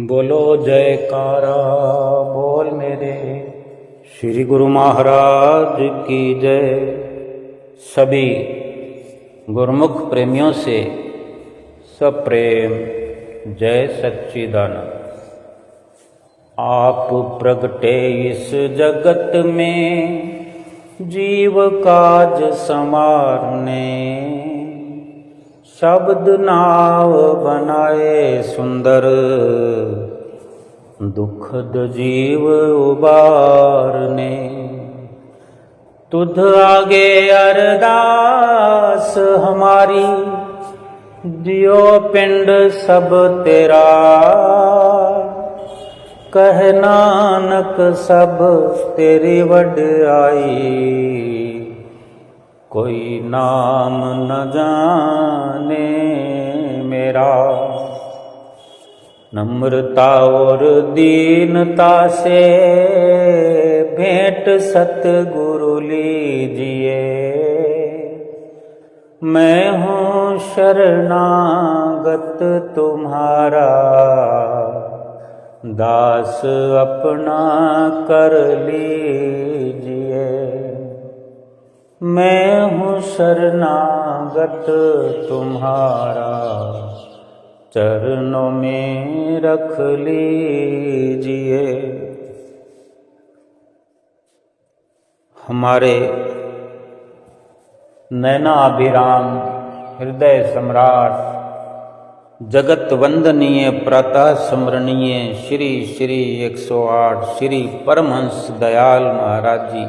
बोलो जयकारा बोल मेरे श्री गुरु महाराज की जय। सभी गुरुमुख प्रेमियों से सप्रेम जय सच्चिदानंद। आप प्रगटे इस जगत में जीव काज संवारने, शब्द नाव बनाए सुंदर दुखद जीव उबारने। तुध आगे अरदास हमारी, दियो पिंड सब तेरा। कह नानक सब तेरी वड्याई, कोई नाम न जाने मेरा। नम्रता और दीनता से भेंट सतगुरु लीजिए। मैं हूँ शरणागत तुम्हारा, दास अपना कर लीजिए। मैं हूँ शरणागत तुम्हारा, चरणों में रख लीजिए। हमारे नैनाभिराम हृदय सम्राट जगत वंदनीय प्रातः स्मरणीय श्री श्री 108 श्री परमहंस दयाल महाराज जी,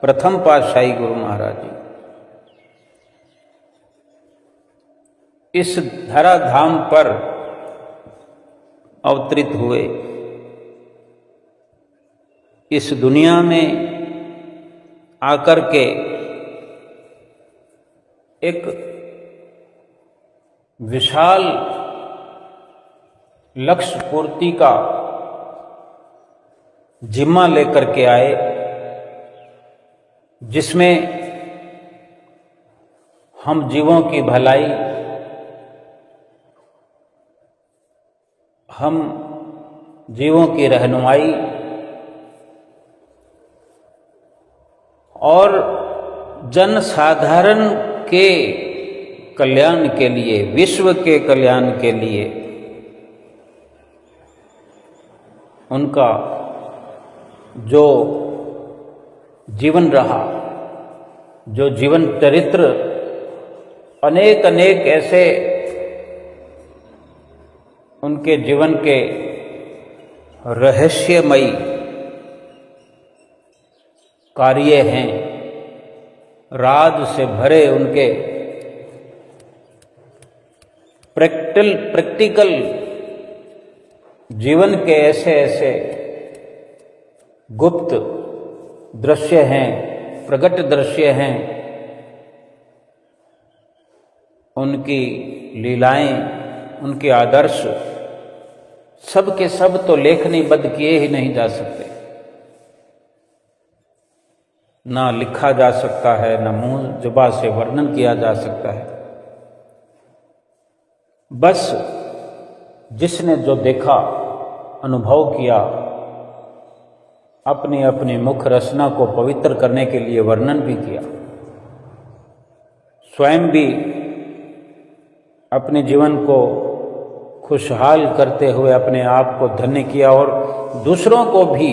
प्रथम पातशाही गुरु महाराज जी इस धराधाम पर अवतरित हुए। इस दुनिया में आकर के एक विशाल लक्ष्य पूर्ति का जिम्मा लेकर के आए, जिसमें हम जीवों की भलाई, हम जीवों की रहनुमाई और जन साधारण के कल्याण के लिए, विश्व के कल्याण के लिए उनका जो जीवन रहा, जो जीवन चरित्र, अनेक अनेक ऐसे उनके जीवन के रहस्यमयी कार्य हैं, राज से भरे उनके प्रैक्टिकल जीवन के ऐसे ऐसे गुप्त दृश्य हैं, प्रगट दृश्य हैं। उनकी लीलाएं, उनके आदर्श सब के सब तो लेखनीबद्ध किए ही नहीं जा सकते, ना लिखा जा सकता है, ना मुंह जुबा से वर्णन किया जा सकता है। बस जिसने जो देखा, अनुभव किया, अपनी अपनी मुख रचना को पवित्र करने के लिए वर्णन भी किया, स्वयं भी अपने जीवन को खुशहाल करते हुए अपने आप को धन्य किया और दूसरों को भी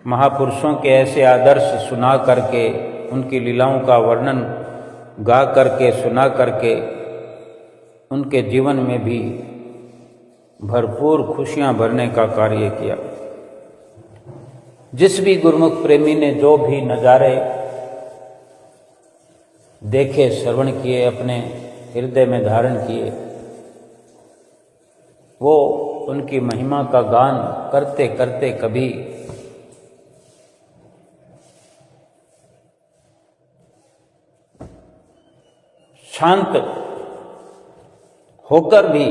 महापुरुषों के ऐसे आदर्श सुना करके, उनकी लीलाओं का वर्णन गा करके, सुना करके उनके जीवन में भी भरपूर खुशियां भरने का कार्य किया। जिस भी गुरुमुख प्रेमी ने जो भी नज़ारे देखे, श्रवण किए, अपने हृदय में धारण किए, वो उनकी महिमा का गान करते करते कभी शांत होकर भी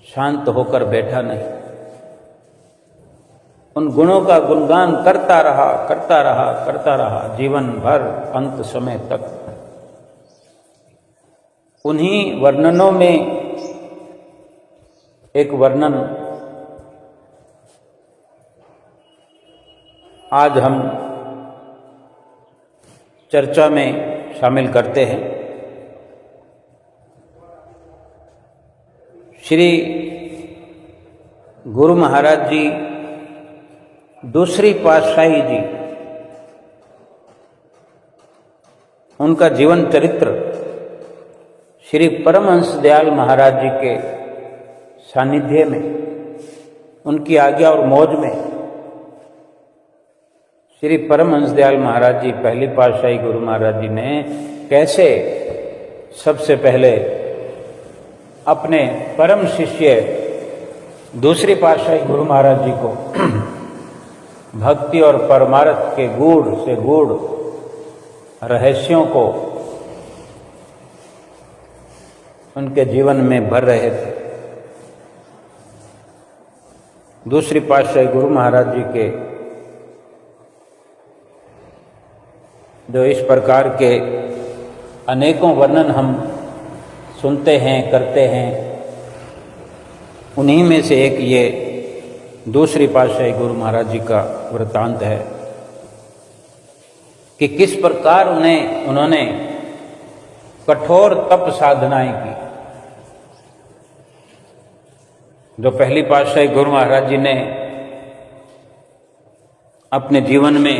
शांत होकर बैठा नहीं, उन गुणों का गुणगान करता रहा, करता रहा, करता रहा जीवन भर, अंत समय तक। उन्हीं वर्णनों में एक वर्णन आज हम चर्चा में शामिल करते हैं। श्री गुरु महाराज जी दूसरी पातशाही जी, उनका जीवन चरित्र श्री परमहंस दयाल महाराज जी के सानिध्य में, उनकी आज्ञा और मौज में श्री परमहंस दयाल महाराज जी पहली पातशाही गुरु महाराज जी ने कैसे सबसे पहले अपने परम शिष्य दूसरी पातशाही गुरु महाराज जी को भक्ति और परमार्थ के गूढ़ से गूढ़ रहस्यों को उनके जीवन में भर रहे थे। दूसरी पातशाही गुरु महाराज जी के जो इस प्रकार के अनेकों वर्णन हम सुनते हैं, करते हैं, उन्हीं में से एक ये दूसरी पातशाही गुरु महाराज जी का वृत्तांत है कि किस प्रकार उन्होंने कठोर तप साधनाएं की। जो पहली पातशाही गुरु महाराज जी ने अपने जीवन में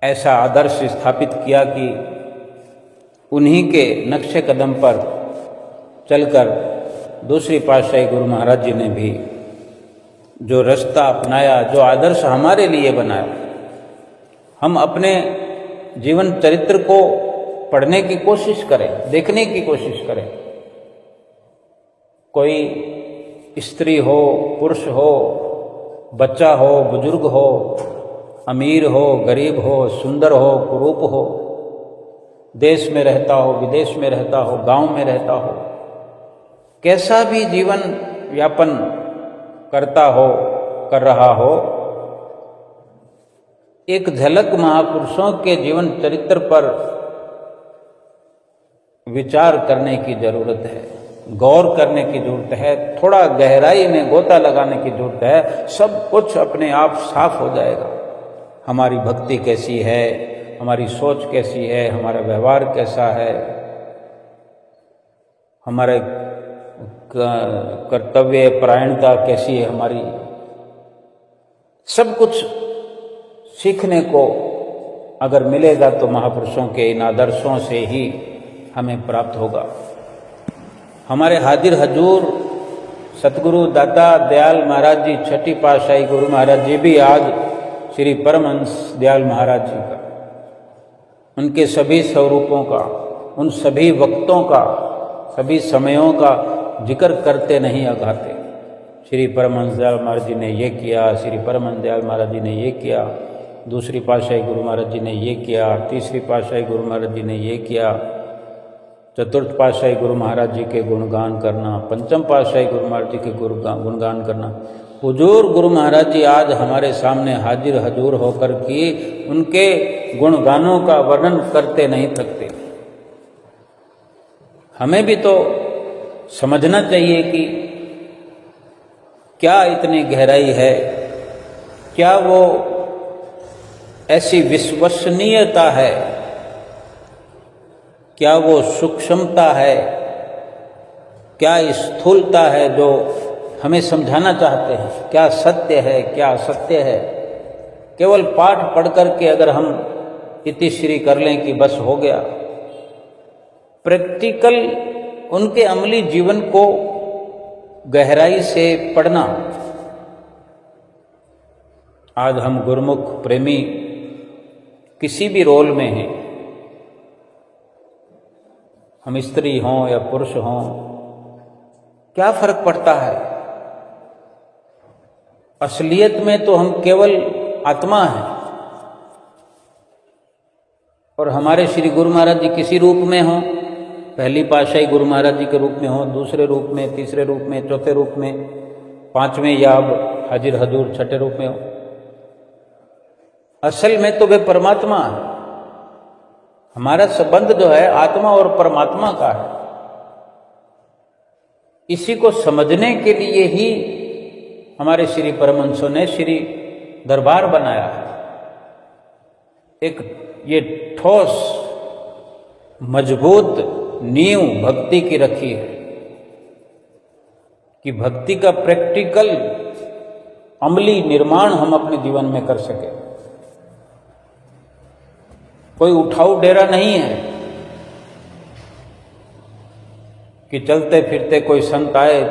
ऐसा आदर्श स्थापित किया कि उन्हीं के नक्शे कदम पर चलकर दूसरी पातशाही गुरु महाराज जी ने भी जो रास्ता अपनाया, जो आदर्श हमारे लिए बनाया, हम अपने जीवन चरित्र को पढ़ने की कोशिश करें, देखने की कोशिश करें। कोई स्त्री हो, पुरुष हो, बच्चा हो, बुजुर्ग हो, अमीर हो, गरीब हो, सुंदर हो, कुरूप हो, देश में रहता हो, विदेश में रहता हो, गांव में रहता हो, कैसा भी जीवन यापन करता हो, कर रहा हो, एक झलक महापुरुषों के जीवन चरित्र पर विचार करने की जरूरत है, गौर करने की जरूरत है, थोड़ा गहराई में गोता लगाने की जरूरत है। सब कुछ अपने आप साफ हो जाएगा। हमारी भक्ति कैसी है, हमारी सोच कैसी है, हमारा व्यवहार कैसा है, हमारे कर्तव्य परायणता कैसी है हमारी, सब कुछ सीखने को अगर मिलेगा तो महापुरुषों के इन आदर्शों से ही हमें प्राप्त होगा। हमारे हाजिर हजूर सतगुरु दाता दयाल महाराज जी छठी पातशाही गुरु महाराज जी भी आज श्री परमहंस दयाल महाराज जी का, उनके सभी स्वरूपों का, उन सभी वक्तों का, सभी समयों का जिक्र करते नहीं अघाते। श्री परमहंस दयाल महाराज जी ने ये किया, श्री परमहंस दयाल महाराज जी ने ये किया, दूसरी पातशाही गुरु महाराज जी ने ये किया, तीसरी पातशाही गुरु महाराज जी ने ये किया, चतुर्थ पातशाही गुरु महाराज जी के गुणगान करना, पंचम पातशाही गुरु महाराज जी के गुणगान करना। हुजूर गुरु महाराज जी आज हमारे सामने हाजिर हजूर होकर के उनके गुणगानों का वर्णन करते नहीं थकते। हमें भी तो समझना चाहिए कि क्या इतनी गहराई है, क्या वो ऐसी विश्वसनीयता है, क्या वो सूक्ष्मता है, क्या स्थूलता है जो हमें समझाना चाहते हैं, क्या सत्य है, क्या असत्य है। केवल पाठ पढ़ करके अगर हम इतिश्री कर लें कि बस हो गया, प्रैक्टिकल उनके अमली जीवन को गहराई से पढ़ना। आज हम गुरुमुख प्रेमी किसी भी रोल में हैं, हम स्त्री हों या पुरुष हों, क्या फर्क पड़ता है। असलियत में तो हम केवल आत्मा हैं और हमारे श्री गुरु महाराज जी किसी रूप में हों, पहली पातशाही गुरु महाराज जी के रूप में हों, दूसरे रूप में, तीसरे रूप में, चौथे रूप में, पांचवें या अब हाजिर हजूर छठे रूप में हो, असल में तो वे परमात्मा है। हमारा संबंध जो है आत्मा और परमात्मा का है। इसी को समझने के लिए ही हमारे श्री परमहंसों ने श्री दरबार बनाया है। एक ये ठोस मजबूत नींव भक्ति की रखी है कि भक्ति का प्रैक्टिकल अमली निर्माण हम अपने जीवन में कर सके। कोई उठाऊ डेरा नहीं है कि चलते फिरते कोई संत आए,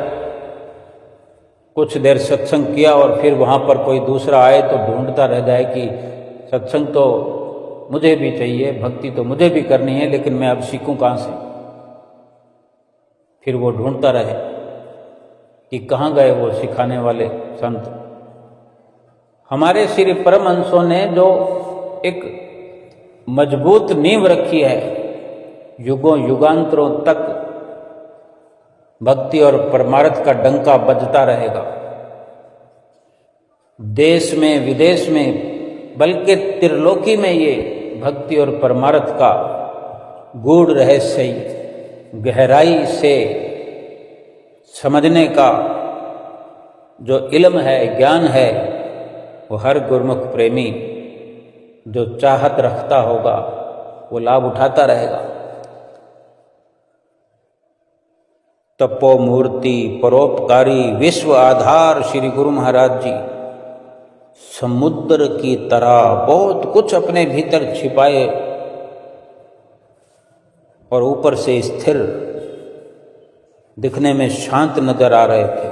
कुछ देर सत्संग किया और फिर वहां पर कोई दूसरा आए तो ढूंढता रह जाए कि सत्संग तो मुझे भी चाहिए, भक्ति तो मुझे भी करनी है, लेकिन मैं अब सीखूं कहां से। फिर वो ढूंढता रहे कि कहाँ गए वो सिखाने वाले संत। हमारे श्री परमहंसों ने जो एक मजबूत नींव रखी है, युगों युगांतरों तक भक्ति और परमार्थ का डंका बजता रहेगा। देश में विदेश में बल्कि त्रिलोकी में ये भक्ति और परमार्थ का गूढ़ रहस्य गहराई से समझने का जो इल्म है, ज्ञान है, वो हर गुरुमुख प्रेमी जो चाहत रखता होगा वो लाभ उठाता रहेगा। तपोमूर्ति परोपकारी विश्व आधार श्री गुरु महाराज जी समुद्र की तरह बहुत कुछ अपने भीतर छिपाए और ऊपर से स्थिर दिखने में शांत नजर आ रहे थे।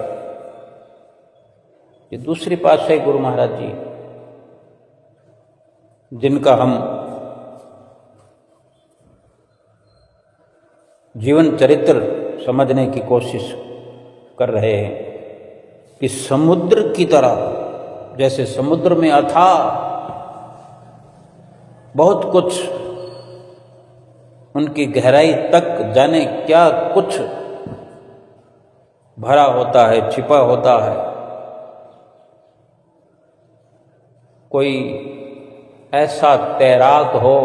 ये दूसरी पातशाही गुरु महाराज जी जिनका हम जीवन चरित्र समझने की कोशिश कर रहे हैं कि समुद्र की तरह, जैसे समुद्र में अथाह बहुत कुछ, उनकी गहराई तक जाने क्या कुछ भरा होता है, छिपा होता है। कोई ऐसा तैराक हो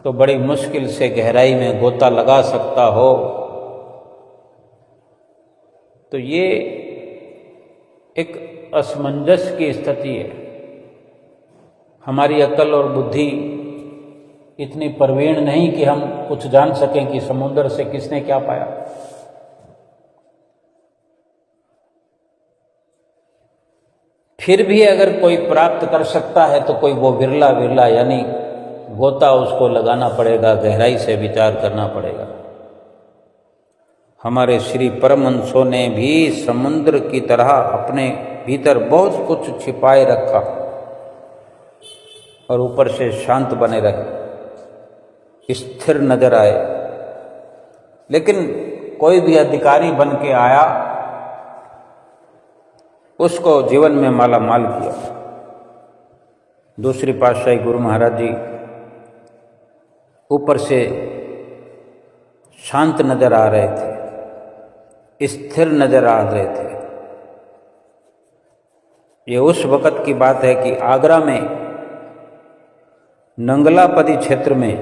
तो बड़ी मुश्किल से गहराई में गोता लगा सकता हो। तो ये एक असमंजस की स्थिति है। हमारी अकल और बुद्धि इतनी प्रवीण नहीं कि हम कुछ जान सकें कि समुद्र से किसने क्या पाया। फिर भी अगर कोई प्राप्त कर सकता है तो कोई वो विरला विरला, यानी गोता उसको लगाना पड़ेगा, गहराई से विचार करना पड़ेगा। हमारे श्री परमहंसों ने भी समुद्र की तरह अपने भीतर बहुत कुछ छिपाए रखा और ऊपर से शांत बने रहे, स्थिर नजर आए। लेकिन कोई भी अधिकारी बन के आया, उसको जीवन में माला माल किया। दूसरी पातशाही गुरु महाराज जी ऊपर से शांत नजर आ रहे थे, स्थिर नजर आ रहे थे। ये उस वक़्त की बात है कि आगरा में नंगलापदी क्षेत्र में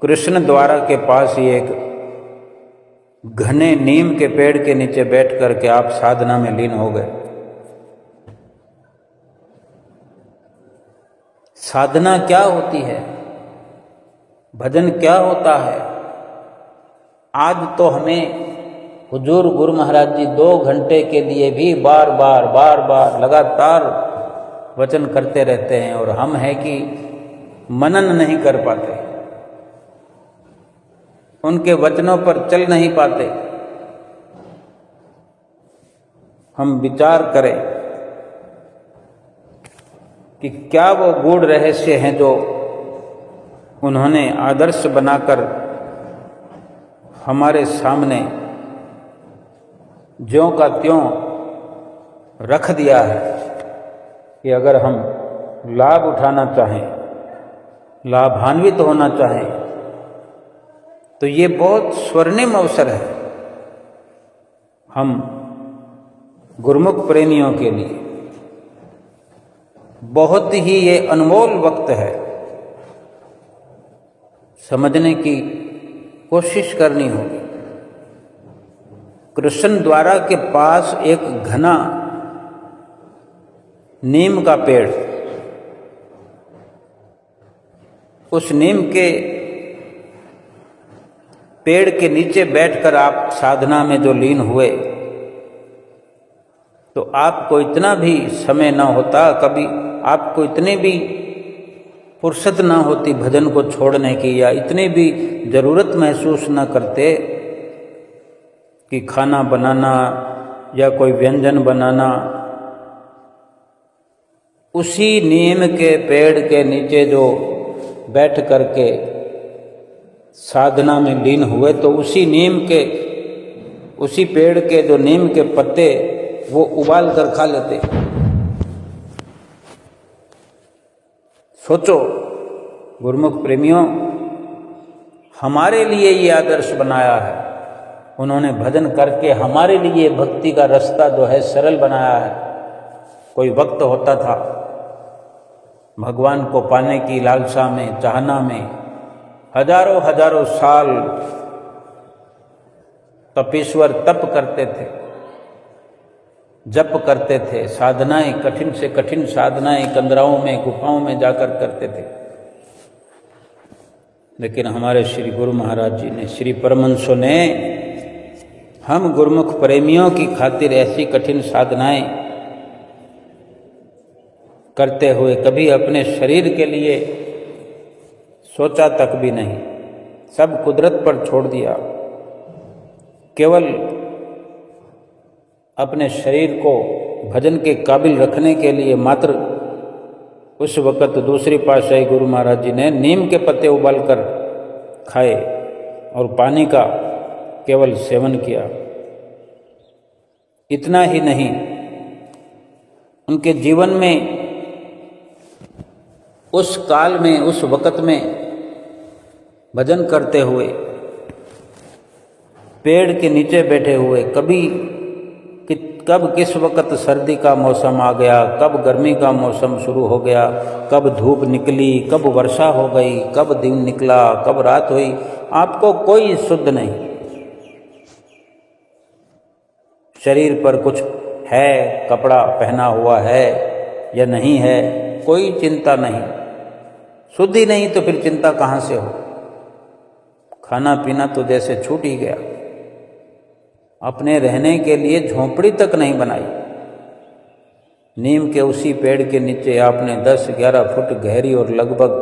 कृष्ण द्वारा के पास ही एक घने नीम के पेड़ के नीचे बैठ करके आप साधना में लीन हो गए। साधना क्या होती है, भजन क्या होता है, आज तो हमें हुजूर गुरु महाराज जी 2 घंटे के लिए भी बार बार लगातार वचन करते रहते हैं और हम हैं कि मनन नहीं कर पाते, उनके वचनों पर चल नहीं पाते। हम विचार करें कि क्या वो गूढ़ रहस्य हैं जो उन्होंने आदर्श बनाकर हमारे सामने ज्यों का त्यों रख दिया है कि अगर हम लाभ उठाना चाहें, लाभान्वित होना चाहें, तो ये बहुत स्वर्णिम अवसर है हम गुरुमुख प्रेमियों के लिए। बहुत ही ये अनमोल वक्त है समझने की कोशिश करनी होगी। कृष्ण द्वारा के पास एक घना नीम का पेड़, उस नीम के पेड़ के नीचे बैठकर आप साधना में जो लीन हुए, तो आपको इतना भी समय ना होता, कभी आपको इतनी भी फुर्सत ना होती भजन को छोड़ने की, या इतनी भी ज़रूरत महसूस ना करते कि खाना बनाना या कोई व्यंजन बनाना। उसी नीम के पेड़ के नीचे जो बैठ करके साधना में लीन हुए, तो उसी पेड़ के जो नीम के पत्ते वो उबाल कर खा लेते। सोचो गुरुमुख प्रेमियों, हमारे लिए ये आदर्श बनाया है उन्होंने, भजन करके हमारे लिए भक्ति का रास्ता जो है सरल बनाया है। कोई वक्त होता था भगवान को पाने की लालसा में, चाहना में हजारों हजारों साल तपेश्वर तप करते थे, जप करते थे, साधनाएं, कठिन से कठिन साधनाएं कंदराओं में, गुफाओं में जाकर करते थे। लेकिन हमारे श्री गुरु महाराज जी ने, श्री परमहंसों ने हम गुरुमुख प्रेमियों की खातिर ऐसी कठिन साधनाएं करते हुए कभी अपने शरीर के लिए सोचा तक भी नहीं, सब कुदरत पर छोड़ दिया। केवल अपने शरीर को भजन के काबिल रखने के लिए मात्र उस वक़्त दूसरी पातशाही गुरु महाराज जी ने नीम के पत्ते उबालकर खाए और पानी का केवल सेवन किया। इतना ही नहीं, उनके जीवन में उस काल में, उस वक़्त में भजन करते हुए, पेड़ के नीचे बैठे हुए, कब किस वक़्त सर्दी का मौसम आ गया, कब गर्मी का मौसम शुरू हो गया, कब धूप निकली, कब वर्षा हो गई, कब दिन निकला, कब रात हुई, आपको कोई शुद्ध नहीं। शरीर पर कुछ है, कपड़ा पहना हुआ है या नहीं है, कोई चिंता नहीं। शुद्ध ही नहीं तो फिर चिंता कहाँ से हो। खाना पीना तो जैसे छूट ही गया। अपने रहने के लिए झोंपड़ी तक नहीं बनाई। नीम के उसी पेड़ के नीचे आपने 10-11 फुट गहरी और लगभग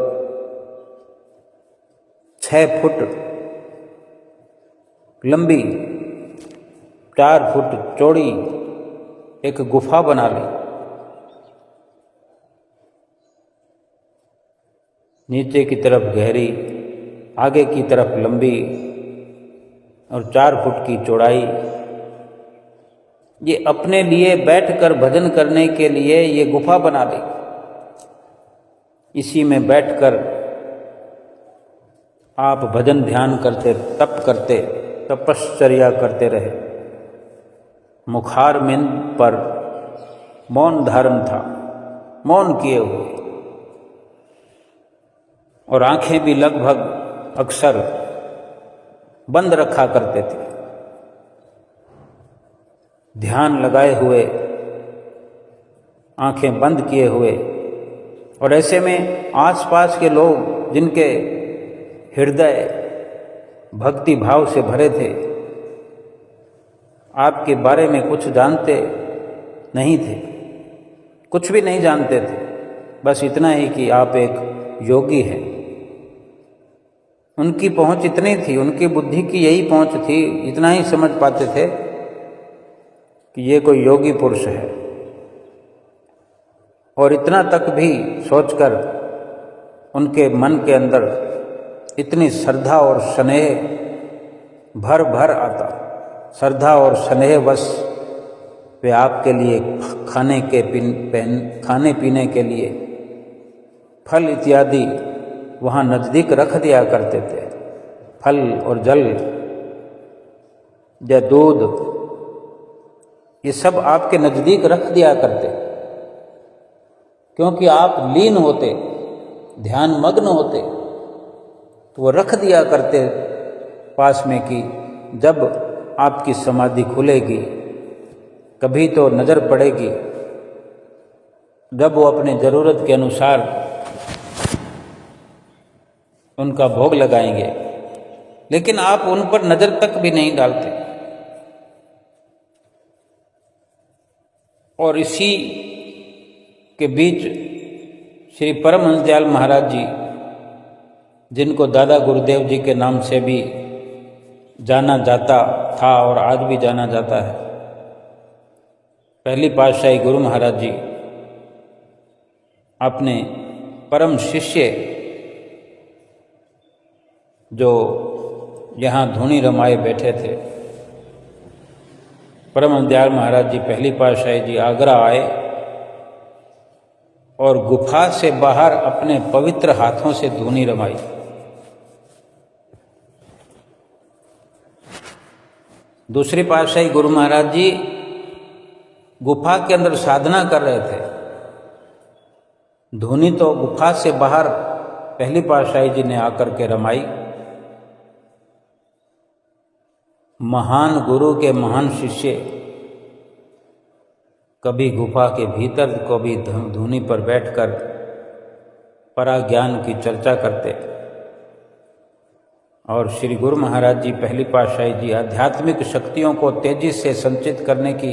6 फुट लंबी, 4 फुट चौड़ी एक गुफा बना ली। नीचे की तरफ गहरी, आगे की तरफ लंबी और 4 फुट की चौड़ाई। ये अपने लिए बैठकर भजन करने के लिए ये गुफा बना ली। इसी में बैठकर आप भजन ध्यान करते, तप करते, तपश्चर्या करते रहे। मुखारबिंद पर मौन धारण था, मौन किए हुए, और आंखें भी लगभग अक्सर बंद रखा करते थे, ध्यान लगाए हुए, आंखें बंद किए हुए। और ऐसे में आसपास के लोग जिनके हृदय भक्ति भाव से भरे थे, आपके बारे में कुछ जानते नहीं थे, कुछ भी नहीं जानते थे, बस इतना ही कि आप एक योगी हैं। उनकी पहुंच इतनी थी, उनकी बुद्धि की यही पहुंच थी, इतना ही समझ पाते थे कि ये कोई योगी पुरुष है। और इतना तक भी सोचकर उनके मन के अंदर इतनी श्रद्धा और स्नेह भर भर आता। श्रद्धा और स्नेह बस वे आपके लिए खाने पीने के लिए फल इत्यादि वहाँ नज़दीक रख दिया करते थे। फल और जल या दूध, ये सब आपके नज़दीक रख दिया करते, क्योंकि आप लीन होते, ध्यान मग्न होते, तो वो रख दिया करते पास में कि जब आपकी समाधि खुलेगी कभी तो नज़र पड़ेगी, जब वो अपने ज़रूरत के अनुसार उनका भोग लगाएंगे, लेकिन आप उन पर नज़र तक भी नहीं डालते। और इसी के बीच श्री परमहंस दयाल महाराज जी, जिनको दादा गुरुदेव जी के नाम से भी जाना जाता था और आज भी जाना जाता है, पहली पातशाही गुरु महाराज जी अपने परम शिष्य जो यहाँ धूनी रमाए बैठे थे, परमहंस दयाल महाराज जी पहली पातशाही जी आगरा आए और गुफा से बाहर अपने पवित्र हाथों से धूनी रमाई। दूसरी पातशाही गुरु महाराज जी गुफा के अंदर साधना कर रहे थे, धूनी तो गुफा से बाहर पहली पातशाही जी ने आकर के रमाई। महान गुरु के महान शिष्य कभी गुफा के भीतर, कभी धूनी पर बैठकर पराज्ञान की चर्चा करते। और श्री गुरु महाराज जी पहली पातशाही जी आध्यात्मिक शक्तियों को तेजी से संचित करने की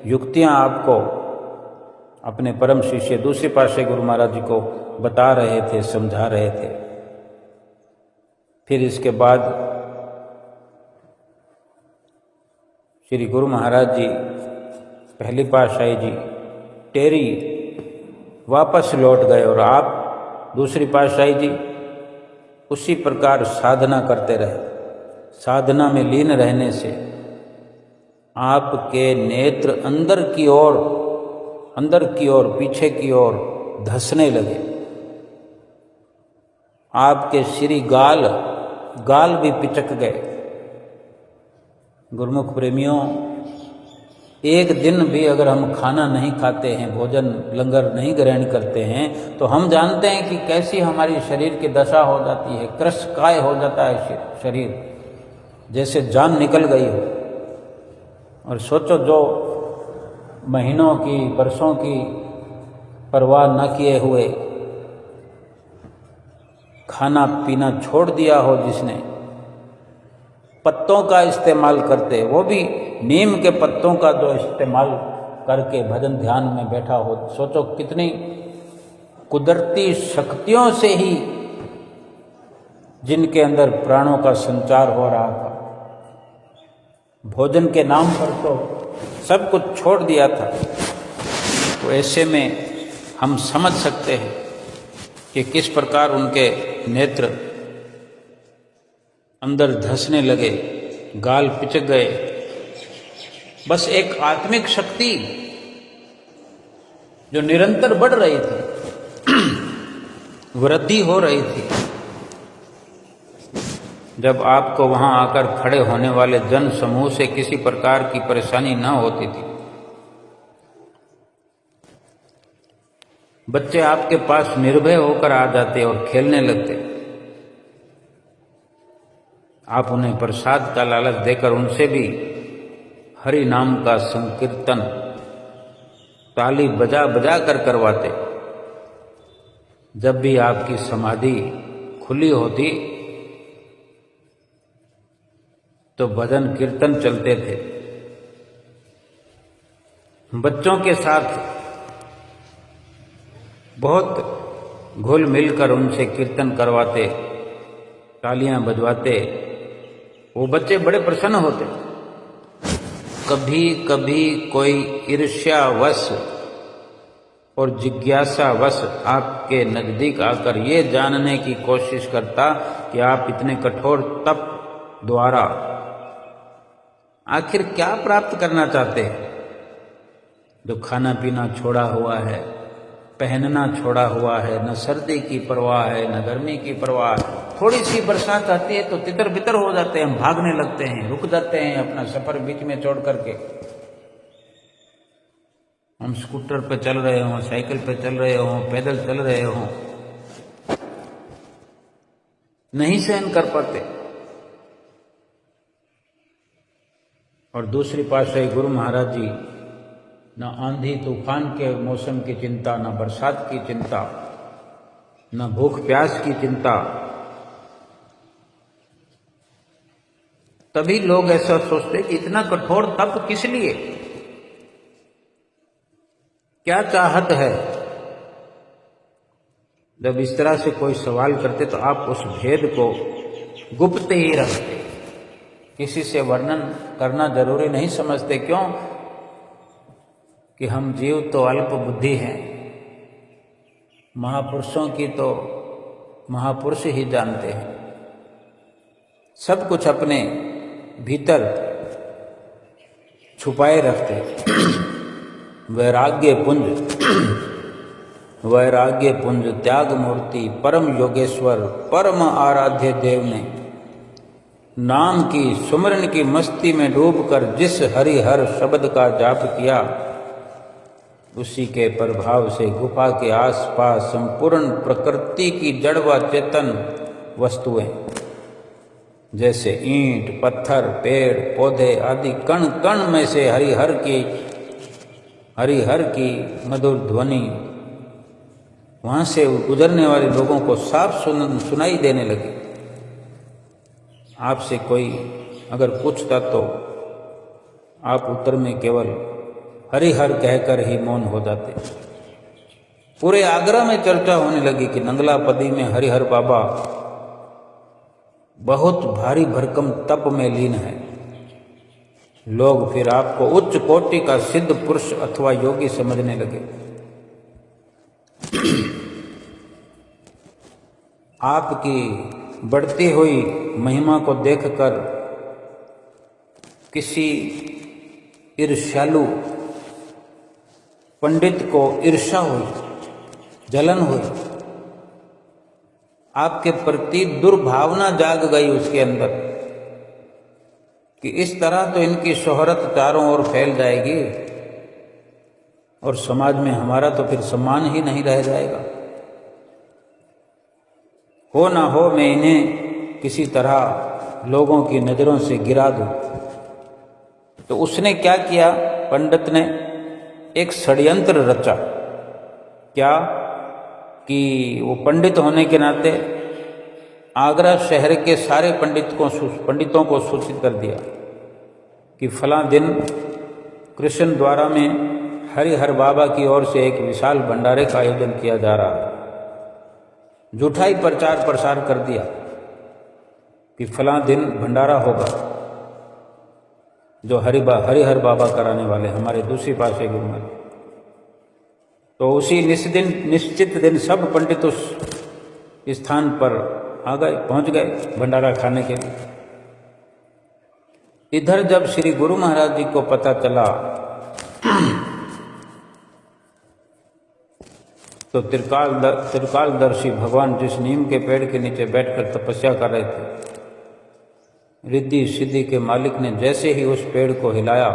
युक्तियां आपको अपने परम शिष्य दूसरी पातशाही गुरु महाराज जी को बता रहे थे, समझा रहे थे। फिर इसके बाद श्री गुरु महाराज जी पहली पातशाही जी टेरी वापस लौट गए और आप दूसरी पातशाही जी उसी प्रकार साधना करते रहे। साधना में लीन रहने से आपके नेत्र अंदर की ओर पीछे की ओर धंसने लगे। आपके श्री गाल भी पिचक गए। गुरुमुख प्रेमियों, एक दिन भी अगर हम खाना नहीं खाते हैं, भोजन लंगर नहीं ग्रहण करते हैं, तो हम जानते हैं कि कैसी हमारी शरीर की दशा हो जाती है। कृशकाय हो जाता है शरीर, जैसे जान निकल गई हो। और सोचो, जो महीनों की वर्षों की परवाह न किए हुए खाना पीना छोड़ दिया हो, जिसने पत्तों का इस्तेमाल करते, वो भी नीम के पत्तों का जो इस्तेमाल करके भजन ध्यान में बैठा हो। सोचो कितनी कुदरती शक्तियों से ही जिनके अंदर प्राणों का संचार हो रहा था, भोजन के नाम पर तो सब कुछ छोड़ दिया था। तो ऐसे में हम समझ सकते हैं कि किस प्रकार उनके नेत्र अंदर धंसने लगे, गाल पिचक गए। बस एक आत्मिक शक्ति जो निरंतर बढ़ रही थी, वृद्धि हो रही थी। जब आपको वहां आकर खड़े होने वाले जन समूह से किसी प्रकार की परेशानी न होती थी, बच्चे आपके पास निर्भय होकर आ जाते और खेलने लगते। आप उन्हें प्रसाद का लालच देकर उनसे भी हरि नाम का संकीर्तन ताली बजा बजा कर करवाते। जब भी आपकी समाधि खुली होती तो भजन कीर्तन चलते थे। बच्चों के साथ बहुत घुल मिलकर उनसे कीर्तन करवाते, तालियां बजवाते। वो बच्चे बड़े प्रसन्न होते। कभी कभी कोई ईर्ष्यावश और जिज्ञासावश आपके नजदीक आकर ये जानने की कोशिश करता कि आप इतने कठोर तप द्वारा आखिर क्या प्राप्त करना चाहते हैं। जो खाना पीना छोड़ा हुआ है, पहनना छोड़ा हुआ है, न सर्दी की परवाह है, न गर्मी की परवाह है। थोड़ी सी बरसात आती है तो तितर बितर हो जाते हैं, हम भागने लगते हैं, रुक जाते हैं अपना सफर बीच में छोड़ करके। हम स्कूटर पे चल रहे हों, साइकिल पे चल रहे हों, पैदल चल रहे हों, नहीं सहन कर पाते। और दूसरी पातशाही गुरु महाराज जी न आंधी तूफान के मौसम की चिंता, न बरसात की चिंता, न भूख प्यास की चिंता। तभी लोग ऐसा सोचते कि इतना कठोर तप किस लिए, क्या चाहत है। जब इस तरह से कोई सवाल करते तो आप उस भेद को गुप्त ही रखते, किसी से वर्णन करना जरूरी नहीं समझते। क्यों कि हम जीव तो अल्प बुद्धि हैं, महापुरुषों की तो महापुरुष ही जानते हैं। सब कुछ अपने भीतर छुपाए रखते। वैराग्य पुंज, वैराग्य पुंज, त्याग मूर्ति, परम योगेश्वर, परम आराध्य देव ने नाम की सुमरन की मस्ती में डूबकर जिस हरिहर शब्द का जाप किया, उसी के प्रभाव से गुफा के आसपास संपूर्ण प्रकृति की जड़ व चेतन वस्तुएं जैसे ईंट, पत्थर, पेड़ पौधे आदि कण कण में से हरिहर की मधुर ध्वनि वहां से गुजरने वाले लोगों को साफ सुनाई देने लगी। आपसे कोई अगर पूछता तो आप उत्तर में केवल हरिहर कहकर ही मौन हो जाते। पूरे आगरा में चर्चा होने लगी कि नंगलापदी में हरिहर बाबा बहुत भारी भरकम तप में लीन है। लोग फिर आपको उच्च कोटि का सिद्ध पुरुष अथवा योगी समझने लगे। आपकी बढ़ती हुई महिमा को देखकर किसी ईर्ष्यालु पंडित को ईर्ष्या हुई, जलन हुई, आपके प्रति दुर्भावना जाग गई उसके अंदर कि इस तरह तो इनकी शोहरत चारों ओर फैल जाएगी और समाज में हमारा तो फिर सम्मान ही नहीं रह जाएगा। हो ना हो मैं इन्हें किसी तरह लोगों की नज़रों से गिरा दूं। तो उसने क्या किया, पंडित ने एक षड्यंत्र रचा। क्या कि वो पंडित होने के नाते आगरा शहर के सारे पंडितों को सूचित कर दिया कि फलां दिन कृष्ण द्वारा में हरिहर बाबा की ओर से एक विशाल भंडारे का आयोजन किया जा रहा है। झूठा ही प्रचार प्रसार कर दिया कि फलां दिन भंडारा होगा जो हरिहर बाबा कराने वाले हमारे दूसरी पातशाही गुरु महाराज। तो उसी निश्चित दिन सब पंडित उस स्थान पर आ गए, पहुंच गए भंडारा खाने के लिए। इधर जब श्री गुरु महाराज जी को पता चला तो त्रिकालदर्शी भगवान जिस नीम के पेड़ के नीचे बैठकर तपस्या कर रहे थे, रिद्धि सिद्धि के मालिक ने जैसे ही उस पेड़ को हिलाया,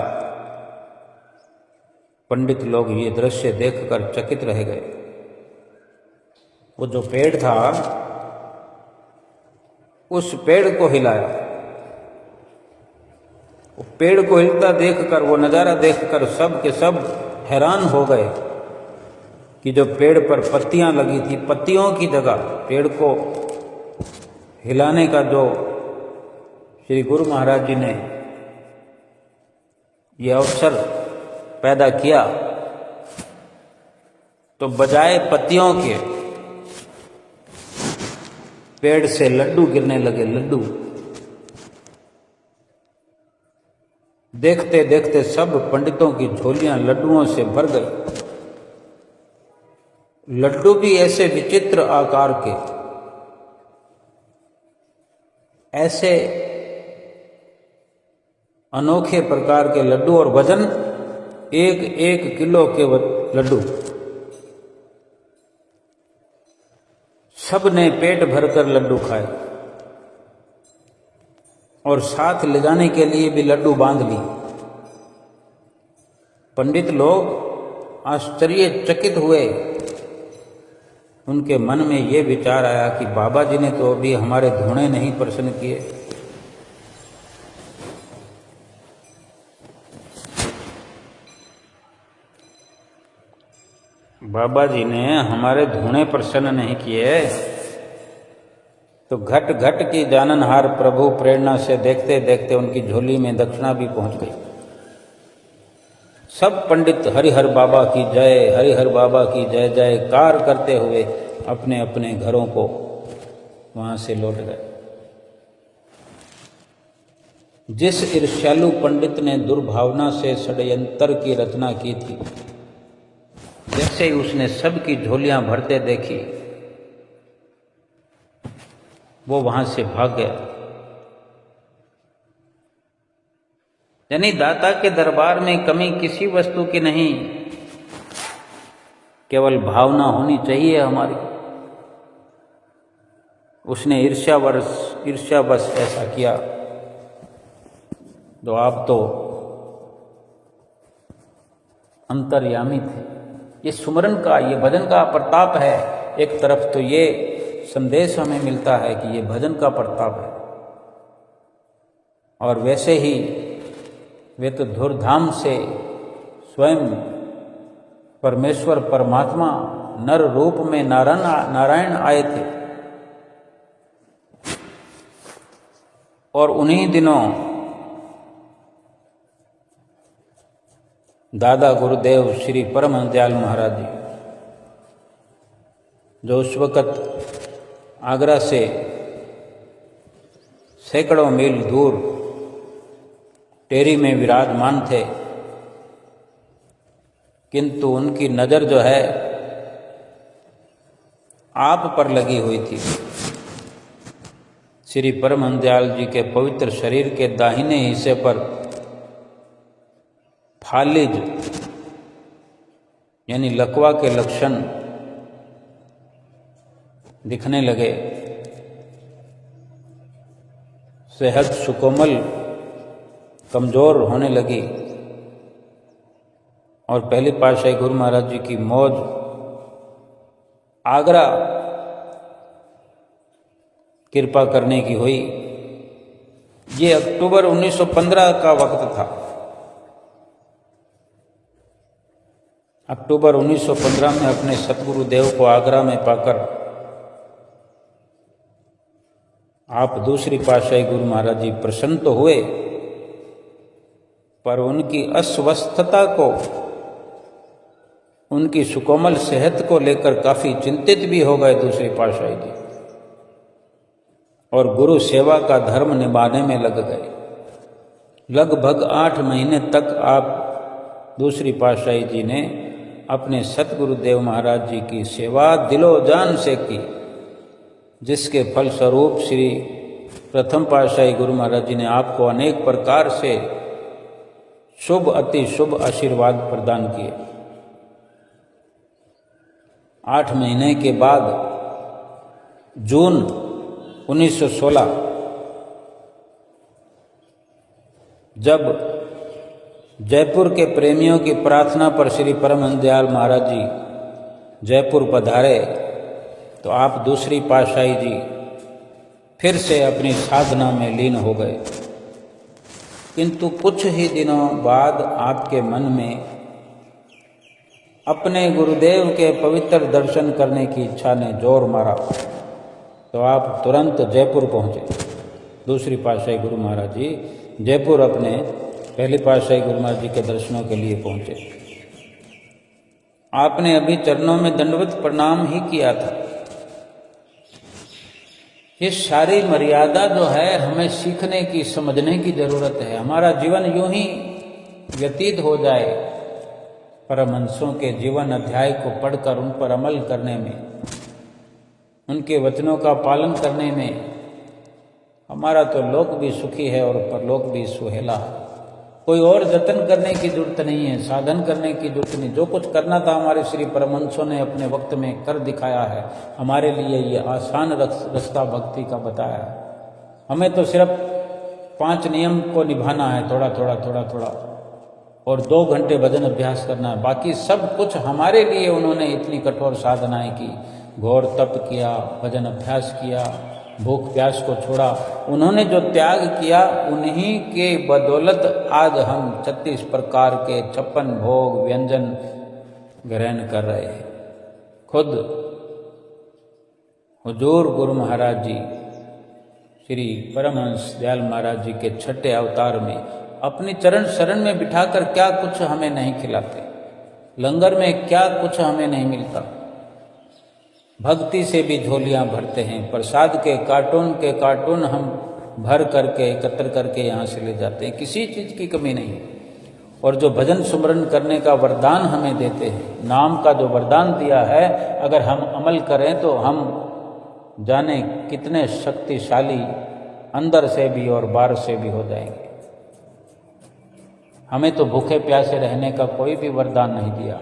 पंडित लोग ये दृश्य देखकर चकित रह गए। वो जो पेड़ था उस पेड़ को हिलाया। वो पेड़ को हिलता देखकर, वो नज़ारा देखकर सब के सब हैरान हो गए कि जो पेड़ पर पत्तियां लगी थी, पत्तियों की जगह पेड़ को हिलाने का जो श्री गुरु महाराज जी ने ये अवसर पैदा किया, तो बजाय पत्तियों के पेड़ से लड्डू गिरने लगे। लड्डू देखते देखते सब पंडितों की झोलियां लड्डुओं से भर गई। लड्डू भी ऐसे विचित्र आकार के, ऐसे अनोखे प्रकार के लड्डू, और वजन 1-1 किलो के लड्डू। सब ने पेट भरकर लड्डू खाए और साथ ले जाने के लिए भी लड्डू बांध ली। पंडित लोग आश्चर्यचकित हुए। उनके मन में ये विचार आया कि बाबा जी ने तो अभी हमारे धुने नहीं प्रसन्न किए, बाबा जी ने हमारे धूणे प्रसन्न नहीं किए तो घट घट की जाननहार प्रभु प्रेरणा से देखते देखते उनकी झोली में दक्षिणा भी पहुंच गई। सब पंडित हरिहर बाबा की जय, हरिहर बाबा की जय जयकार करते हुए अपने अपने घरों को वहां से लौट गए। जिस ईर्ष्यालु पंडित ने दुर्भावना से षड्यंत्र की रचना की थी, जैसे ही उसने सबकी झोलियां भरते देखी, वो वहां से भाग गया। यानी दाता के दरबार में कमी किसी वस्तु की नहीं, केवल भावना होनी चाहिए हमारी। उसने ईर्ष्यावश ऐसा किया तो आप तो अंतर्यामी थे। ये सुमरन का, ये भजन का प्रताप है। एक तरफ तो ये संदेश हमें मिलता है कि ये भजन का प्रताप है, और वैसे ही वे तो धूर्धाम से स्वयं परमेश्वर परमात्मा नर रूप में नारायण आए थे। और उन्हीं दिनों दादा गुरुदेव श्री परमहंस दयाल महाराज जी, जो उस वक़्त आगरा से सैकड़ों मील दूर टेरी में विराजमान थे, किंतु उनकी नज़र जो है आप पर लगी हुई थी। श्री परमहंस दयाल जी के पवित्र शरीर के दाहिने हिस्से पर फालिज यानी लकवा के लक्षण दिखने लगे। सेहत सुकोमल कमज़ोर होने लगी और पहली पातशाही गुरु महाराज जी की मौज आगरा कृपा करने की हुई। ये अक्टूबर 1915 का वक्त था। अक्टूबर 1915 में अपने सतगुरु देव को आगरा में पाकर आप दूसरी पातशाही गुरु महाराज जी प्रसन्न तो हुए, पर उनकी अस्वस्थता को, उनकी सुकोमल सेहत को लेकर काफी चिंतित भी हो गए दूसरी पातशाही जी, और गुरु सेवा का धर्म निभाने में लग गए। लगभग 8 महीने तक आप दूसरी पातशाही जी ने अपने सतगुरुदेव महाराज जी की सेवा दिलो जान से की, जिसके फलस्वरूप श्री प्रथम पातशाही गुरु महाराज जी ने आपको अनेक प्रकार से शुभ अति शुभ आशीर्वाद प्रदान किए। 8 महीने के बाद जून 1916 जब जयपुर के प्रेमियों की प्रार्थना पर श्री परमहंस दयाल महाराज जी जयपुर पधारे, तो आप दूसरी पातशाही जी फिर से अपनी साधना में लीन हो गए। किंतु कुछ ही दिनों बाद आपके मन में अपने गुरुदेव के पवित्र दर्शन करने की इच्छा ने जोर मारा, तो आप तुरंत जयपुर पहुँचे। दूसरी पातशाही गुरु महाराज जी जयपुर अपने पहली पातशाही गुरु महाराज जी के दर्शनों के लिए पहुँचे। आपने अभी चरणों में दंडवत प्रणाम ही किया था। ये सारी मर्यादा जो है हमें सीखने की, समझने की जरूरत है। हमारा जीवन यूं ही व्यतीत हो जाए, परमहंसों के जीवन अध्याय को पढ़कर उन पर अमल करने में, उनके वचनों का पालन करने में हमारा तो लोक भी सुखी है और परलोक भी सुहेला है। कोई और जतन करने की जरूरत नहीं है, साधन करने की जरूरत नहीं। जो कुछ करना था हमारे श्री परमहंसों ने अपने वक्त में कर दिखाया है। हमारे लिए ये आसान रास्ता भक्ति का बताया है। हमें तो सिर्फ 5 नियम को निभाना है, थोड़ा थोड़ा थोड़ा थोड़ा, और 2 घंटे भजन अभ्यास करना है। बाकी सब कुछ हमारे लिए उन्होंने इतनी कठोर साधनाएं की, घोर तप किया, भजन अभ्यास किया, भूख प्यास को छोड़ा। उन्होंने जो त्याग किया, उन्हीं के बदौलत आज हम 36 प्रकार के 56 भोग व्यंजन ग्रहण कर रहे हैं। खुद हुजूर गुरु महाराज जी श्री परमहंस दयाल महाराज जी के छठे अवतार में अपनी चरण शरण में बिठाकर क्या कुछ हमें नहीं खिलाते, लंगर में क्या कुछ हमें नहीं मिलता, भक्ति से भी झोलियां भरते हैं, प्रसाद के कार्टून हम भर करके एकत्र करके यहाँ से ले जाते हैं, किसी चीज़ की कमी नहीं। और जो भजन सुमरन करने का वरदान हमें देते हैं, नाम का जो वरदान दिया है, अगर हम अमल करें तो हम जाने कितने शक्तिशाली अंदर से भी और बाहर से भी हो जाएंगे। हमें तो भूखे प्यासे रहने का कोई भी वरदान नहीं दिया।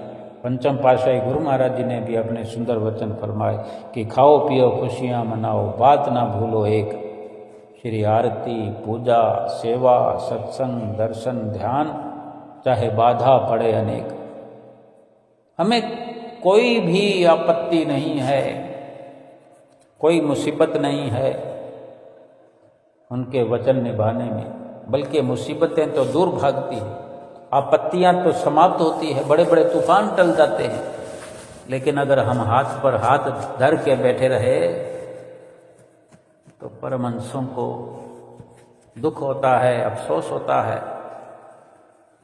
पंचम पातशाही गुरु महाराज जी ने भी अपने सुंदर वचन फरमाए कि खाओ पियो खुशियाँ मनाओ, बात ना भूलो एक। श्री आरती, पूजा, सेवा, सत्संग, दर्शन, ध्यान, चाहे बाधा पड़े अनेक, हमें कोई भी आपत्ति नहीं है, कोई मुसीबत नहीं है उनके वचन निभाने में, बल्कि मुसीबतें तो दूर भागती हैं, आपत्तियां तो समाप्त होती है, बड़े बड़े तूफान टल जाते हैं। लेकिन अगर हम हाथ पर हाथ धर के बैठे रहे तो परमहंसों को दुख होता है, अफसोस होता है,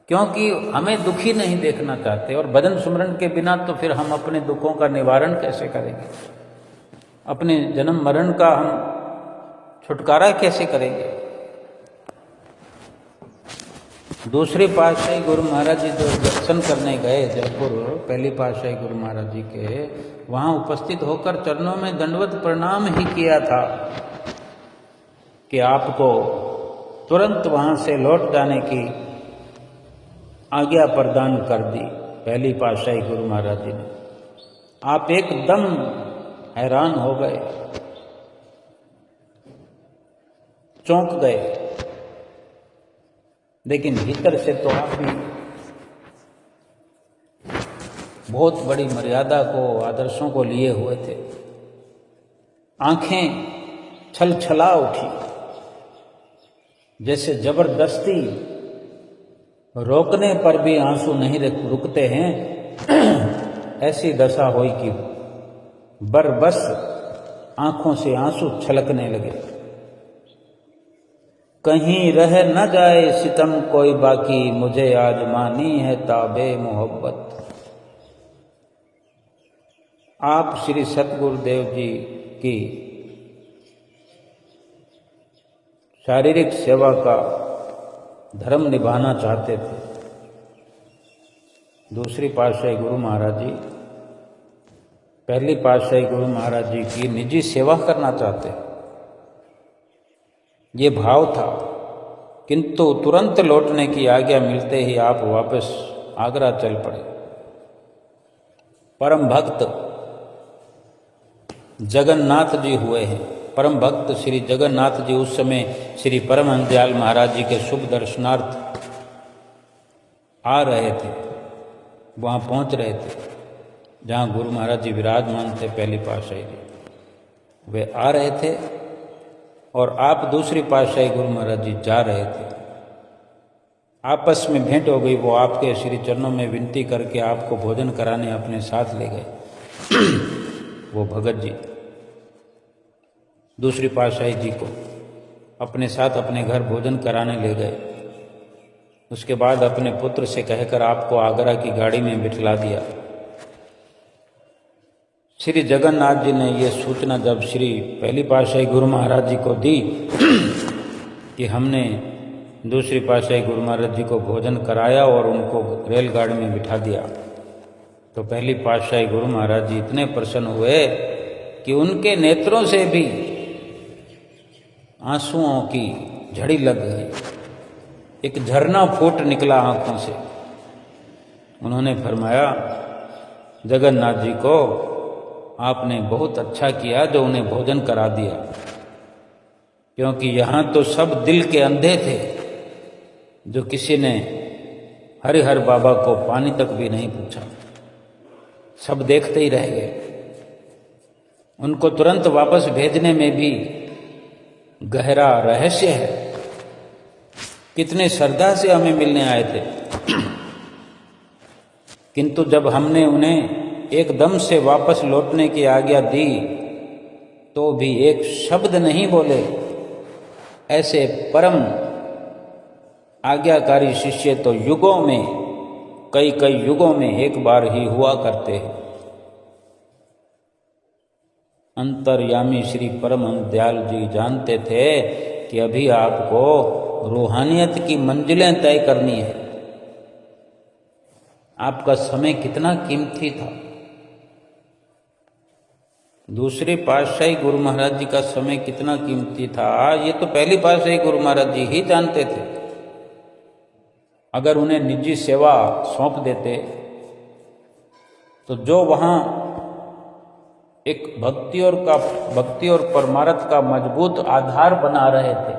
क्योंकि हमें दुखी नहीं देखना चाहते। और भजन सुमरन के बिना तो फिर हम अपने दुखों का निवारण कैसे करेंगे, अपने जन्म मरण का हम छुटकारा कैसे करेंगे। दूसरी पातशाही गुरु महाराज जी जो दर्शन करने गए जयपुर, पहली पातशाही गुरु महाराज जी के, वहाँ उपस्थित होकर चरणों में दंडवत प्रणाम ही किया था कि आपको तुरंत वहाँ से लौट जाने की आज्ञा प्रदान कर दी पहली पातशाही गुरु महाराज जी ने। आप एकदम हैरान हो गए, चौंक गए, लेकिन भीतर से तो आप भी बहुत बड़ी मर्यादा को, आदर्शों को लिए हुए थे। आंखें छलछला उठी, जैसे जबरदस्ती रोकने पर भी आंसू नहीं रुकते हैं, ऐसी दशा हुई कि बरबस आंखों से आंसू छलकने लगे। कहीं रह न जाए सितम कोई बाकी, मुझे आज मानी है ताबे मोहब्बत। आप श्री सतगुरुदेव जी की शारीरिक सेवा का धर्म निभाना चाहते थे। दूसरी पातशाही गुरु महाराज जी पहली पातशाही गुरु महाराज जी की निजी सेवा करना चाहते, ये भाव था। किंतु तुरंत लौटने की आज्ञा मिलते ही आप वापस आगरा चल पड़े। परम भक्त जगन्नाथ जी हुए हैं। परम भक्त श्री जगन्नाथ जी उस समय श्री परमहंस दयाल महाराज जी के शुभ दर्शनार्थ आ रहे थे, वहाँ पहुँच रहे थे जहाँ गुरु महाराज जी विराजमान थे। पहली पातशाही जी वे आ रहे थे और आप दूसरी पातशाही गुरु महाराज जी जा रहे थे। आपस में भेंट हो गई। वो आपके श्री चरणों में विनती करके आपको भोजन कराने अपने साथ ले गए। वो भगत जी दूसरी पातशाही जी को अपने साथ अपने घर भोजन कराने ले गए। उसके बाद अपने पुत्र से कहकर आपको आगरा की गाड़ी में बिठला दिया। श्री जगन्नाथ जी ने ये सूचना जब श्री पहली पातशाही गुरु महाराज जी को दी कि हमने दूसरी पातशाही गुरु महाराज जी को भोजन कराया और उनको रेलगाड़ी में बिठा दिया, तो पहली पातशाही गुरु महाराज जी इतने प्रसन्न हुए कि उनके नेत्रों से भी आंसुओं की झड़ी लग गई। एक झरना फूट निकला आंखों से। उन्होंने फरमाया, जगन्नाथ जी को आपने बहुत अच्छा किया जो उन्हें भोजन करा दिया, क्योंकि यहाँ तो सब दिल के अंधे थे, जो किसी ने हरिहर बाबा को पानी तक भी नहीं पूछा, सब देखते ही रह गए। उनको तुरंत वापस भेजने में भी गहरा रहस्य है। कितने श्रद्धा से हमें मिलने आए थे, किंतु जब हमने उन्हें एकदम से वापस लौटने की आज्ञा दी तो भी एक शब्द नहीं बोले, ऐसे परम आज्ञाकारी शिष्य तो युगों में, कई कई युगों में एक बार ही हुआ करते हैं। अंतर्यामी श्री परमहंस दयाल जी जानते थे कि अभी आपको रूहानियत की मंजिलें तय करनी है। आपका समय कितना कीमती था। दूसरे पातशाही गुरु महाराज जी का समय कितना कीमती था, ये तो पहली पातशाही गुरु महाराज जी ही जानते थे। अगर उन्हें निजी सेवा सौंप देते तो जो वहाँ एक भक्ति और परमार्थ का मजबूत आधार बना रहे थे,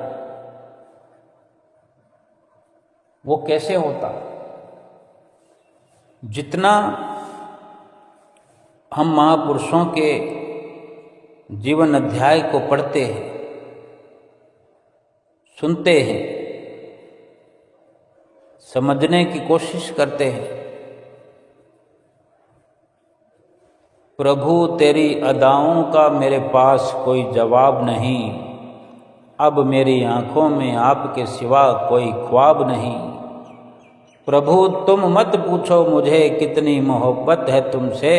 वो कैसे होता। जितना हम महापुरुषों के जीवन अध्याय को पढ़ते हैं, सुनते हैं, समझने की कोशिश करते हैं, प्रभु तेरी अदाओं का मेरे पास कोई जवाब नहीं, अब मेरी आंखों में आपके सिवा कोई ख्वाब नहीं। प्रभु तुम मत पूछो मुझे कितनी मोहब्बत है तुमसे,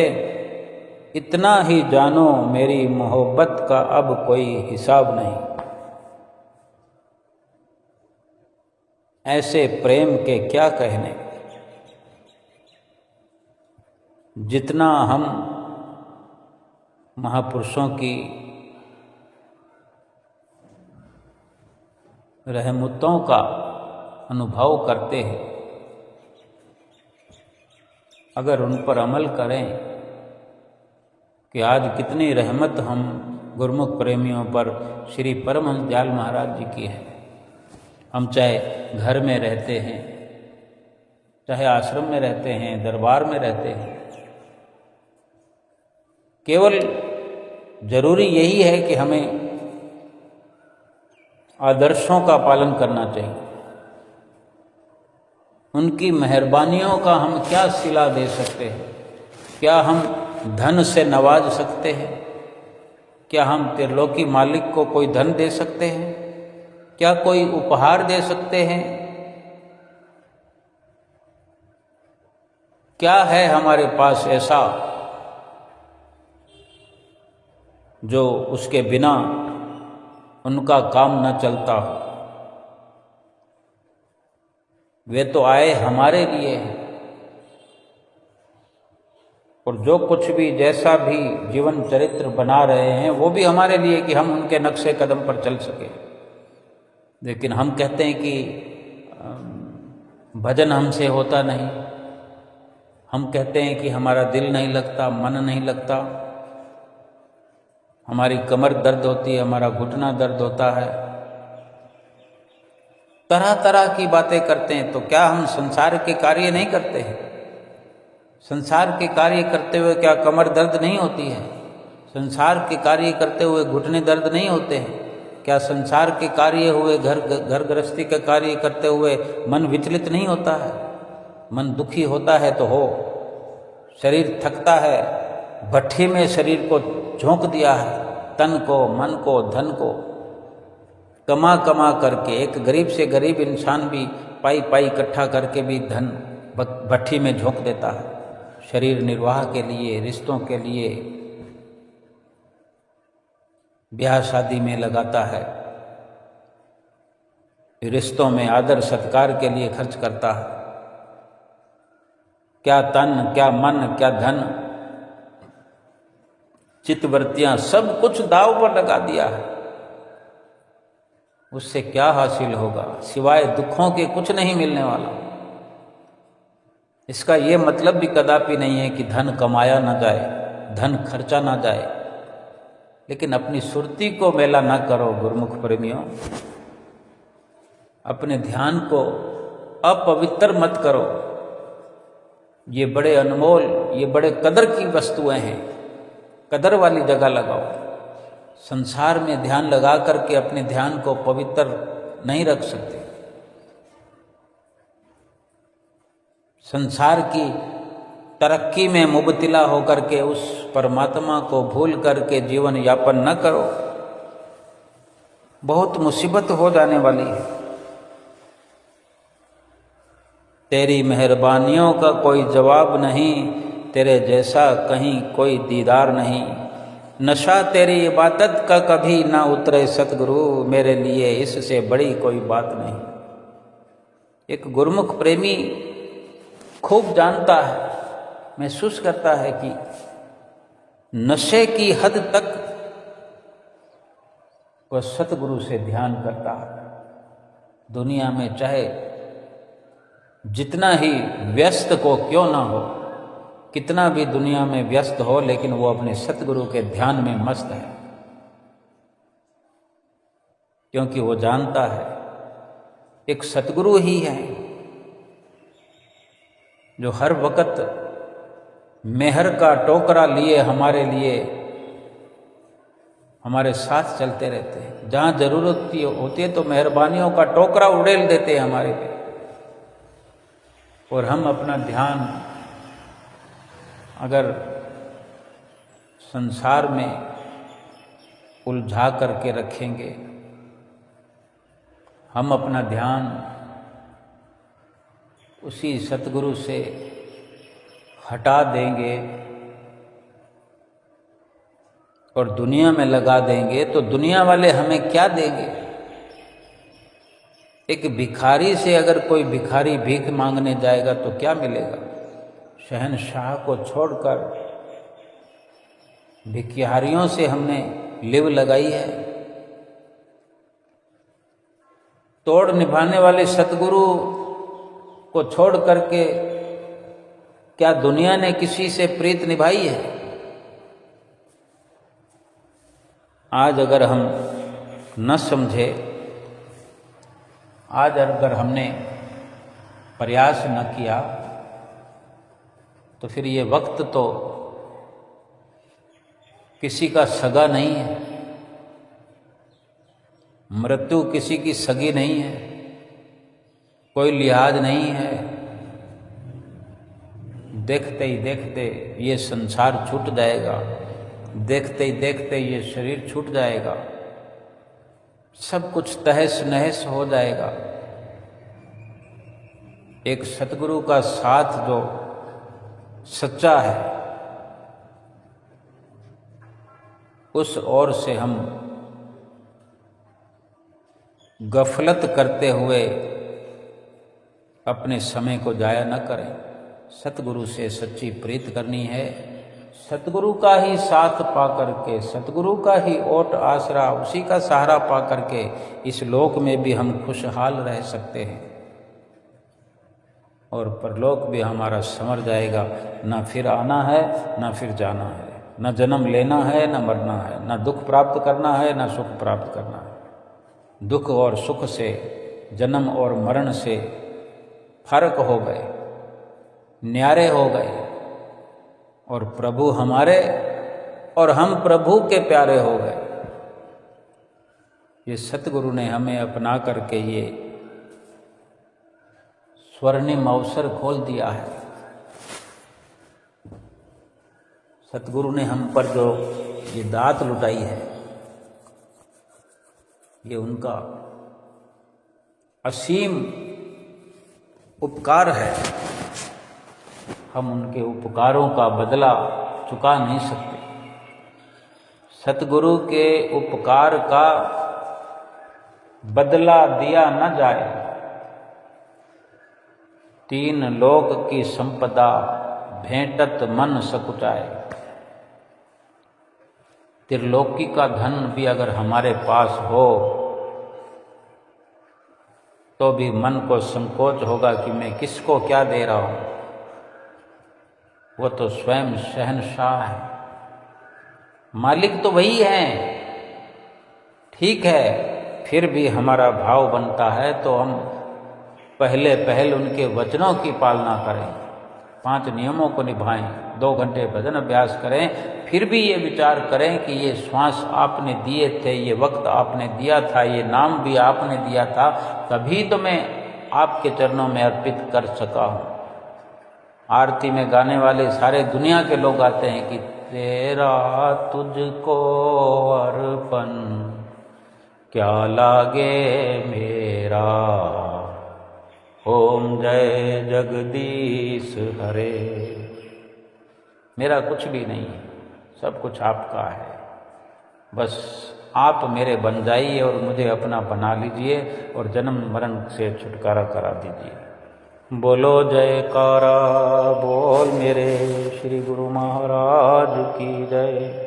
इतना ही जानो मेरी मोहब्बत का अब कोई हिसाब नहीं। ऐसे प्रेम के क्या कहने। जितना हम महापुरुषों की रहमतों का अनुभव करते हैं, अगर उन पर अमल करें कि आज कितनी रहमत हम गुरुमुख प्रेमियों पर श्री परमहंस दयाल महाराज जी की है। हम चाहे घर में रहते हैं, चाहे आश्रम में रहते हैं, दरबार में रहते हैं, केवल जरूरी यही है कि हमें आदर्शों का पालन करना चाहिए। उनकी मेहरबानियों का हम क्या सिला दे सकते हैं। क्या हम धन से नवाज सकते हैं? क्या हम त्रिलोकी मालिक को कोई धन दे सकते हैं? क्या कोई उपहार दे सकते हैं? क्या है हमारे पास ऐसा जो उसके बिना उनका काम न चलता हो? वे तो आए हमारे लिए हैं, और जो कुछ भी जैसा भी जीवन चरित्र बना रहे हैं वो भी हमारे लिए कि हम उनके नक्शे कदम पर चल सके। लेकिन हम कहते हैं कि भजन हमसे होता नहीं, हम कहते हैं कि हमारा दिल नहीं लगता, मन नहीं लगता, हमारी कमर दर्द होती है, हमारा घुटना दर्द होता है, तरह तरह की बातें करते हैं। तो क्या हम संसार के कार्य नहीं करते हैं? संसार के कार्य करते हुए क्या कमर दर्द नहीं होती है? संसार के कार्य करते हुए घुटने दर्द नहीं होते हैं? क्या संसार के कार्य हुए घर गृहस्थी का कार्य करते हुए मन विचलित नहीं होता है? मन दुखी होता है तो हो, शरीर थकता है, भट्ठी में शरीर को झोंक दिया है, तन को, मन को, धन को कमा कमा करके। एक गरीब से गरीब इंसान भी पाई पाई इकट्ठा करके भी धन भट्ठी में झोंक देता है, शरीर निर्वाह के लिए, रिश्तों के लिए, ब्याह शादी में लगाता है, रिश्तों में आदर सत्कार के लिए खर्च करता है। क्या तन, क्या मन, क्या धन, चित्तवृत्तियां, सब कुछ दांव पर लगा दिया है। उससे क्या हासिल होगा? सिवाय दुखों के कुछ नहीं मिलने वाला। इसका ये मतलब भी कदापि नहीं है कि धन कमाया ना जाए, धन खर्चा ना जाए, लेकिन अपनी सुरती को मैला ना करो गुरुमुख प्रेमियों। अपने ध्यान को अपवित्र मत करो। ये बड़े अनमोल, ये बड़े कदर की वस्तुएं हैं, कदर वाली जगह लगाओ। संसार में ध्यान लगा करके अपने ध्यान को पवित्र नहीं रख सकते। संसार की तरक्की में मुबतला होकर के उस परमात्मा को भूल करके जीवन यापन न करो, बहुत मुसीबत हो जाने वाली है। तेरी मेहरबानियों का कोई जवाब नहीं, तेरे जैसा कहीं कोई दीदार नहीं। नशा तेरी इबादत का कभी ना उतरे सतगुरु, मेरे लिए इससे बड़ी कोई बात नहीं। एक गुरुमुख प्रेमी खूब जानता है, महसूस करता है कि नशे की हद तक वह सतगुरु से ध्यान करता है। दुनिया में चाहे जितना ही व्यस्त को क्यों ना हो, कितना भी दुनिया में व्यस्त हो, लेकिन वो अपने सतगुरु के ध्यान में मस्त है, क्योंकि वो जानता है एक सतगुरु ही है जो हर वक्त मेहर का टोकरा लिए हमारे लिए हमारे साथ चलते रहते हैं। जहाँ जरूरत होती है तो मेहरबानियों का टोकरा उड़ेल देते हैं हमारे पे, और हम अपना ध्यान अगर संसार में उलझा करके रखेंगे, हम अपना ध्यान उसी सतगुरु से हटा देंगे और दुनिया में लगा देंगे, तो दुनिया वाले हमें क्या देंगे? एक भिखारी से अगर कोई भिखारी भीख मांगने जाएगा तो क्या मिलेगा? शहंशाह को छोड़कर भिखारियों से हमने लिव लगाई है। तोड़ निभाने वाले सतगुरु को छोड़ करके क्या दुनिया ने किसी से प्रीत निभाई है? आज अगर हम न समझे, आज अगर हमने प्रयास न किया, तो फिर ये वक्त तो किसी का सगा नहीं है, मृत्यु किसी की सगी नहीं है, कोई लिहाज नहीं है। देखते ही देखते ये संसार छूट जाएगा, देखते ही देखते ये शरीर छूट जाएगा, सब कुछ तहस नहस हो जाएगा। एक सतगुरु का साथ जो सच्चा है, उस ओर से हम गफलत करते हुए अपने समय को जाया न करें। सतगुरु से सच्ची प्रीत करनी है, सतगुरु का ही साथ पा करके, सतगुरु का ही ओट आसरा, उसी का सहारा पा करके इस लोक में भी हम खुशहाल रह सकते हैं और परलोक भी हमारा संवर जाएगा। ना फिर आना है, ना फिर जाना है, ना जन्म लेना है, ना मरना है, ना दुख प्राप्त करना है, ना सुख प्राप्त करना है। दुख और सुख से, जन्म और मरण से फर्क हो गए, न्यारे हो गए, और प्रभु हमारे और हम प्रभु के प्यारे हो गए। ये सतगुरु ने हमें अपना करके ये स्वर्णिम अवसर खोल दिया है। सतगुरु ने हम पर जो ये दात लुटाई है, ये उनका असीम उपकार है। हम उनके उपकारों का बदला चुका नहीं सकते। सतगुरु के उपकार का बदला दिया न जाए, तीन लोक की संपदा भेंटत मन सकुचाए। त्रिलोकी का धन भी अगर हमारे पास हो तो भी मन को संकोच होगा कि मैं किसको क्या दे रहा हूं। वो तो स्वयं शहंशाह है, मालिक तो वही है। ठीक है, फिर भी हमारा भाव बनता है तो हम पहल उनके वचनों की पालना करें, 5 नियमों को निभाएं, 2 घंटे भजन अभ्यास करें। फिर भी ये विचार करें कि ये श्वास आपने दिए थे, ये वक्त आपने दिया था, ये नाम भी आपने दिया था, तभी तो मैं आपके चरणों में अर्पित कर सका हूँ। आरती में गाने वाले सारे दुनिया के लोग आते हैं कि तेरा तुझको अर्पण क्या लागे मेरा, ओम जय जगदीश हरे। मेरा कुछ भी नहीं है, सब कुछ आपका है, बस आप मेरे बन जाइए और मुझे अपना बना लीजिए और जन्म मरण से छुटकारा करा दीजिए। बोलो जयकारा बोल मेरे श्री गुरु महाराज की जय।